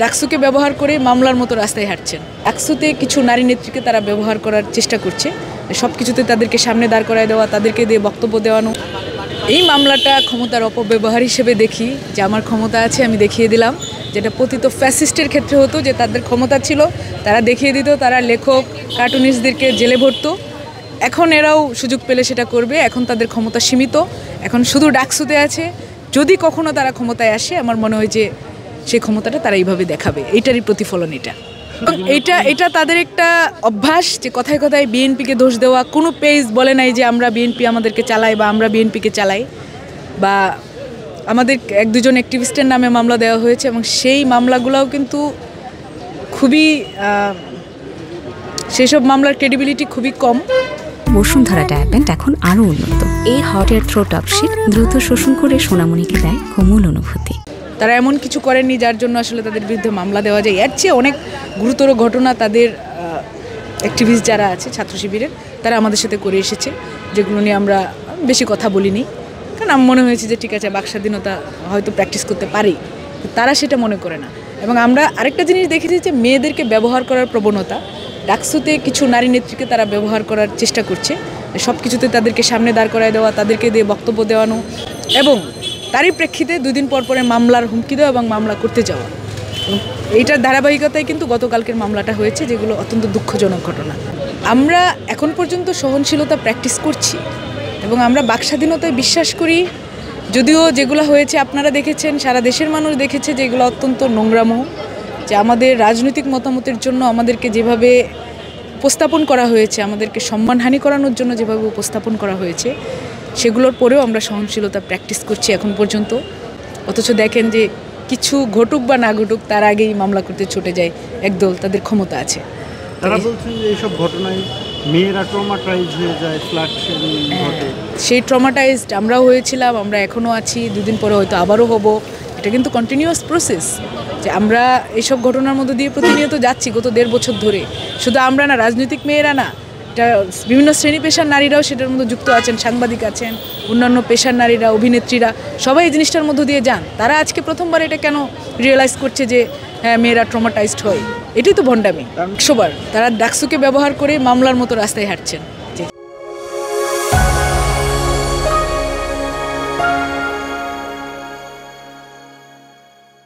ডাকসুকে ব্যবহার করে মামলার মতো রাস্তায় হাঁটছেন। ডাকসুতে কিছু নারী নেত্রীকে তারা ব্যবহার করার চেষ্টা করছে, সব কিছুতে তাদেরকে সামনে দাঁড় করায় দেওয়া, তাদেরকে দিয়ে বক্তব্য দেওয়ানো। এই মামলাটা ক্ষমতার অপব্যবহার হিসেবে দেখি যে আমার ক্ষমতা আছে, আমি দেখিয়ে দিলাম। যেটা পতিত ফ্যাসিস্টের ক্ষেত্রে হতো যে তাদের ক্ষমতা ছিল, তারা দেখিয়ে দিত, তারা লেখক কার্টুনিস্টদেরকে জেলে ভরতো। এখন এরাও সুযোগ পেলে সেটা করবে। এখন তাদের ক্ষমতা সীমিত, এখন শুধু ডাকসুতে আছে। যদি কখনো তারা ক্ষমতায় আসে, আমার মনে হয় যে সেই ক্ষমতাটা তারা এইভাবে দেখাবে, এইটারই প্রতিফলন এটা তাদের একটা অভ্যাস যে কথায় কথায় বিএনপিকে দোষ দেওয়া। কোনো পেজ বলে নাই যে আমরা বিএনপি আমাদেরকে চালাই বা আমরা বিএনপিকে চালাই, বা আমাদের এক দুজন অ্যাক্টিভিস্টের নামে মামলা দেওয়া হয়েছে এবং সেই মামলাগুলোও কিন্তু খুবই সেসব মামলার ক্রেডিবিলিটি খুবই কম। বসুন্ধরা ডায়াপেন্ট এখন আরও উন্নত। এই হট এয়ার থ্রো টপশিট দ্রুত শোষণ করে সোনামণিকে দেয় কোমল অনুভূতি। তারা এমন কিছু করেননি যার জন্য আসলে তাদের বিরুদ্ধে মামলা দেওয়া যায়। এর চেয়ে অনেক গুরুতর ঘটনা তাদের অ্যাক্টিভিস্ট যারা আছে ছাত্র শিবিরের, তারা আমাদের সাথে করে এসেছে, যেগুলো নিয়ে আমরা বেশি কথা বলিনি, কারণ আমার মনে হয়েছে যে ঠিক আছে, বাক স্বাধীনতা হয়তো প্র্যাকটিস করতে পারি, তারা সেটা মনে করে না। এবং আমরা আরেকটা জিনিস দেখেছি যে মেয়েদেরকে ব্যবহার করার প্রবণতা। ডাকসুতে কিছু নারী নেত্রীকে তারা ব্যবহার করার চেষ্টা করছে, সব কিছুতে তাদেরকে সামনে দাঁড় করায় দেওয়া, তাদেরকে দিয়ে বক্তব্য দেওয়ানো, এবং তারই প্রেক্ষিতে 2 দিন পর পরে মামলার হুমকি দেওয়া এবং মামলা করতে যাওয়া। এইটার ধারাবাহিকতায় কিন্তু গতকালকের মামলাটা হয়েছে, যেগুলো অত্যন্ত দুঃখজনক ঘটনা। আমরা এখন পর্যন্ত সহনশীলতা প্র্যাকটিস করছি এবং আমরা বাক স্বাধীনতায় বিশ্বাস করি। যদিও যেগুলো হয়েছে আপনারা দেখেছেন, সারা দেশের মানুষ দেখেছে, যে এগুলো অত্যন্ত নোংরামো, যে আমাদের রাজনৈতিক মতামতের জন্য আমাদেরকে যেভাবে উপস্থাপন করা হয়েছে, আমাদেরকে সম্মানহানি করানোর জন্য যেভাবে উপস্থাপন করা হয়েছে, সেগুলোর পরেও আমরা সহনশীলতা প্র্যাকটিস করছি এখন পর্যন্ত। অথচ দেখেন যে কিছু ঘটুক বা না ঘটুক, তার আগেই মামলা করতে ছুটে যায় একদল, তাদের ক্ষমতা আছে। তারা বলছেন যে এইসব ঘটনায় মেয়েরা ট্রমাটাইজ হয়ে যায়, ফ্ল্যাট ঘটে। সেই ট্রমাটাইজড আমরাও হয়েছিলাম, আমরা এখনও আছি, 2 দিন পরে হয়তো আবারও হব। এটা কিন্তু কন্টিনিউয়াস প্রসেস, যে আমরা এইসব ঘটনার মধ্যে দিয়ে প্রতিনিয়ত যাচ্ছি গত 1.5 বছর ধরে। শুধু আমরা না, রাজনৈতিক মেয়েরা না, এটা বিভিন্ন শ্রেণী পেশার নারীরাও সেটার মধ্যে যুক্ত আছেন, সাংবাদিক আছেন, অন্যান্য পেশার নারীরা, অভিনেত্রীরা, সবাই এই জিনিসটার মধ্য দিয়ে যান। তারা আজকে প্রথমবার এটা কেন রিয়েলাইজ করছে যে হ্যাঁ, মেয়েরা ট্রমাটাইজড হয়? এটাই তো ভণ্ডামি। 100 বার তারা ডাকসুকে ব্যবহার করে মামলার মতো রাস্তায় হাঁটছেন।